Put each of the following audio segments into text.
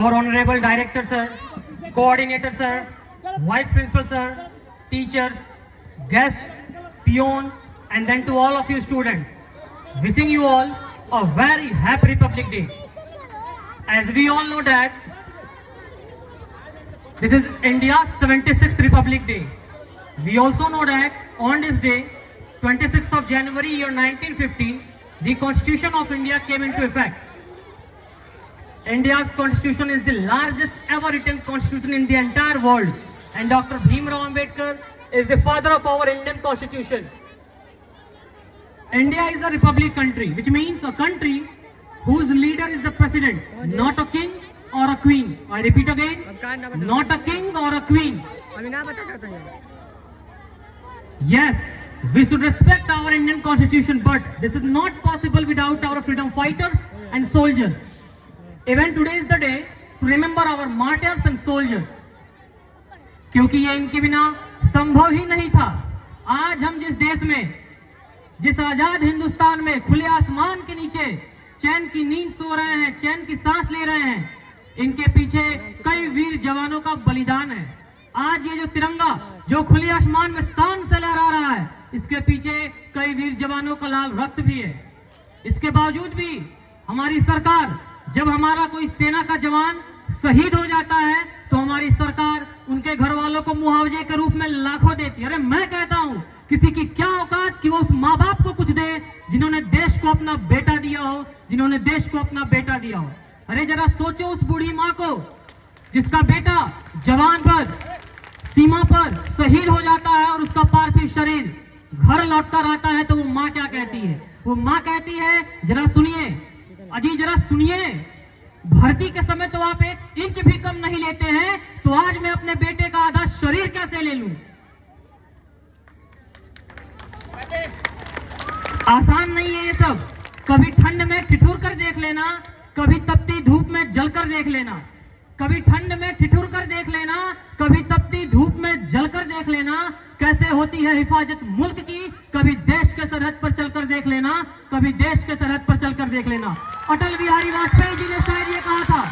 Our Honorable Director Sir, Coordinator Sir, Vice Principal Sir, teachers, guests, peon, and then to all of you students, wishing you all a very happy Republic Day. As we all know that this is India's 76th Republic Day. We also know that on this day, 26th of January year 1950, the Constitution of India came into effect. India's constitution is the largest ever written constitution in the entire world, and Dr. Bhimrao Ambedkar is the father of our Indian constitution. India is a republic country, which means a country whose leader is the president, not a king or a queen. I repeat again, not a king or a queen. Yes, we should respect our Indian constitution, but this is not possible without our freedom fighters and soldiers. Even today is the day to remember our martyrs and soldiers, क्योंकि ये इनके बिना संभव ही नहीं था। आज हम जिस देश में, जिस आजाद हिंदुस्तान में खुले आसमान के नीचे चैन की नींद सो रहे हैं, चैन की सांस ले रहे हैं, इनके पीछे कई वीर जवानों का बलिदान है। आज ये जो तिरंगा जो खुले आसमान में शान से लहरा रहा है, इसके पीछे कई वीर जवानों का लाल रक्त भी है। इसके बावजूद भी हमारी सरकार, जब हमारा कोई सेना का जवान शहीद हो जाता है तो हमारी सरकार उनके घर वालों को मुआवजे के रूप में लाखों देती है। अरे मैं कहता हूं, किसी की क्या औकात कि वो उस माँ बाप को कुछ दे जिन्होंने देश को अपना बेटा दिया हो, जिन्होंने देश को अपना बेटा दिया हो। अरे जरा सोचो उस बूढ़ी माँ को जिसका बेटा जवान पर, सीमा पर शहीद हो जाता है और उसका पार्थिव शरीर घर लौट कर आता है, तो वो माँ क्या कहती है? वो माँ कहती है, जरा सुनिए अजी, जरा सुनिए, भर्ती के समय तो आप 1 इंच भी कम नहीं लेते हैं, तो आज मैं अपने बेटे का आधा शरीर कैसे ले लूं? आसान नहीं है ये सब। कभी ठंड में ठिठुर कर देख लेना, कभी तपती धूप में जलकर देख लेना, कभी ठंड में ठिठुर कर देख लेना, कभी तपती धूप में जलकर देख लेना कैसे होती है हिफाजत मुल्क की। कभी देश के सरहद पर चलकर देख लेना, कभी देश के सरहद पर चलकर देख लेना। अटल बिहारी वाजपेयी जी ने शायद ये कहा था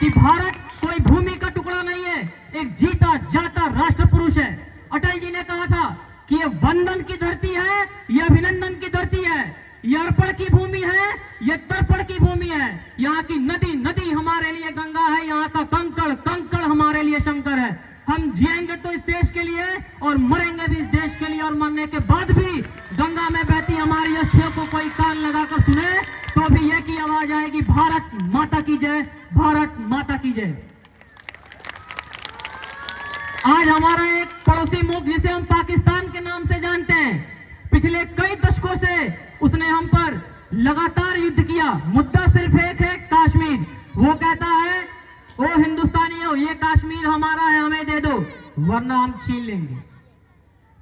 कि भारत कोई भूमि का टुकड़ा नहीं है, एक जीता जाता राष्ट्र पुरुष है। अटल जी ने कहा था कि ये वंदन की धरती है, ये अभिनंदन की धरती है, ये अर्पण की भूमि है, ये तर्पण की भूमि है। यहाँ की नदी नदी हमारे लिए गंगा है, यहाँ का कंकड़ कंकड़ हमारे लिए शंकर है। हम जिएंगे तो इस देश के लिए और मरेंगे भी इस देश के लिए, और मरने के बाद भी गंगा में बहती हमारी अस्थियों को कोई कान लगाकर सुने तो भी ये की आवाज आएगी, भारत माता की जय, भारत माता की जय। आज हमारा एक पड़ोसी मुल्क जिसे हम पाकिस्तान के नाम से जानते हैं, पिछले कई दशकों से उसने हम पर लगातार युद्ध किया। मुद्दा सिर्फ एक है, कश्मीर। वो कहता है, ओ हिंदुस्तानियों, ये कश्मीर हमारा है, हमें दे दो वरना हम छीन लेंगे।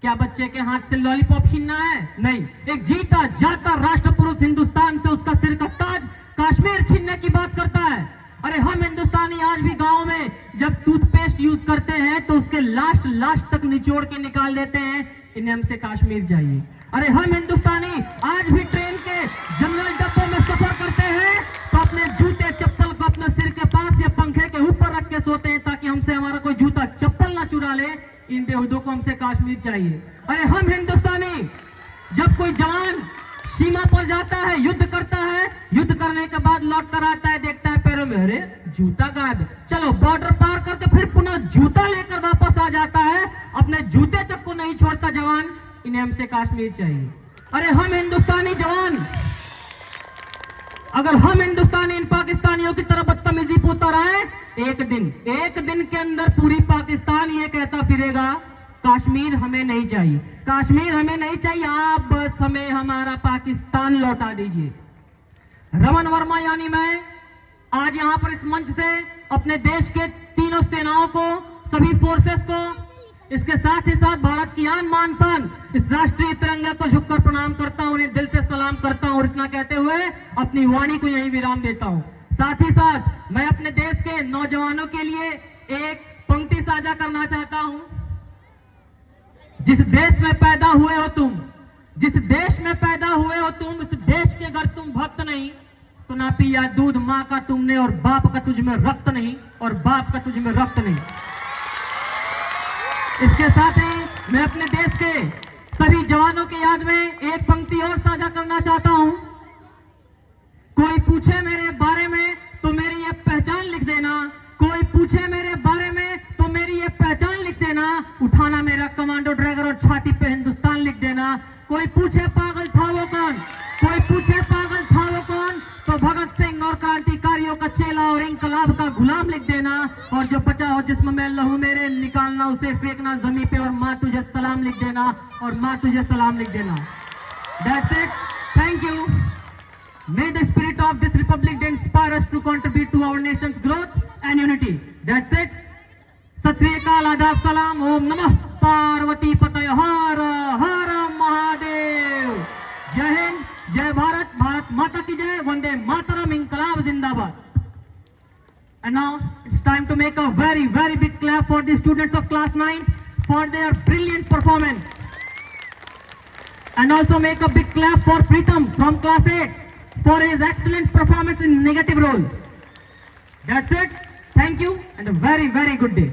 क्या बच्चे के हाथ से लॉलीपॉप छीनना है? नहीं। एक जीता जाता राष्ट्र पुरुष हिंदुस्तान से उसका सिर का ताज कश्मीर छीनने की बात करता है। अरे हम हिंदुस्तानी आज भी गांव में जब टूथपेस्ट यूज करते हैं तो उसके लास्ट तक निचोड़ के निकाल देते हैं, इन्हें हमसे कश्मीर चाहिए। अरे हम हिंदुस्तानी आज भी ट्रेन के जनरल डब्बों में सफर करते हैं तो अपने जूते चप्पल को अपने सिर के पास या पंखे के ऊपर रख के सोते हैं ताकि हमसे हमारा कोई जूता चप्पल ना चुरा ले। इन बेहुदों को हमसे कश्मीर चाहिए। अरे हम हिंदुस्तानी जब कोई जवान सीमा पर जाता है, युद्ध करता है, युद्ध करने के बाद लौट कर आता है, देखता है पैरों में अरे जूता गायब। चलो बॉर्डर पार करके फिर पुनः जूता लेकर वापस आ जाता है, अपने जूते तक को नहीं छोड़ता जवान, इन्हें हमसे कश्मीर चाहिए। अरे हम हिंदुस्तानी जवान, अगर हम हिंदुस्तानी इन पाकिस्तानियों की तरह बदतमीजी पे उतर आए, एक दिन के अंदर पूरी पाकिस्तान ये कहता फिरेगा, कश्मीर हमें नहीं चाहिए, कश्मीर हमें नहीं चाहिए, आप बस हमें हमारा पाकिस्तान लौटा दीजिए। रमन वर्मा यानी मैं आज यहाँ पर इस मंच से अपने देश के तीनों सेनाओं को, सभी फोर्सेस को, इसके साथ ही साथ भारत की आन मान शान इस राष्ट्रीय तिरंगे को झुककर प्रणाम करता हूं, उन्हें दिल से सलाम करता हूं और इतना कहते हुए अपनी वाणी को यहीं विराम देता हूं। साथ ही साथ मैं अपने देश के नौजवानों के लिए एक पंक्ति साझा करना चाहता हूं। जिस देश में पैदा हुए हो तुम, जिस देश में पैदा हुए हो तुम, इस देश के अगर तुम भक्त नहीं तो ना पिया दूध माँ का तुमने, और बाप का तुझ में रक्त नहीं, और बाप का तुझ में रक्त नहीं। इसके साथ ही मैं अपने देश के सभी जवानों की याद में एक पंक्ति और साझा करना चाहता हूं। कोई पूछे मेरे बारे में तो मेरी ये पहचान लिख देना, कोई पूछे मेरे बारे में तो मेरी ये पहचान लिख देना, उठाना मेरा कमांडो ड्रैगन और छाती पे हिंदुस्तान लिख देना। कोई पूछे पागल था वो कौन, कोई पूछे पागल था वो कौन, तो भगत सिंह और क्रांतिकारियों का चेला और इंकलाब का गुलाम लिख देना। और जो बचा हो जिस्म में लहू मेरे निकालना, उसे फेंकना जमीन पे और माँ तुझे सलाम लिख देना, और माँ तुझे सलाम लिख देना। That's it. Thank you. May the spirit of this republic inspire us to contribute to our nation's growth and unity. That's it. सत श्री अकाल, आदाब, सलाम, ओम नमः पार्वती पतय, हर हर महादेव। जय हिंद, जय भारत, भारत माता की जय, वंदे मातरम, इंकलाब जिंदाबाद। And now it's time to make a very, very big clap for the students of class 9 for their brilliant performance. And also make a big clap for Pritam from class 8 for his excellent performance in negative role. That's it. Thank you and a very, very good day.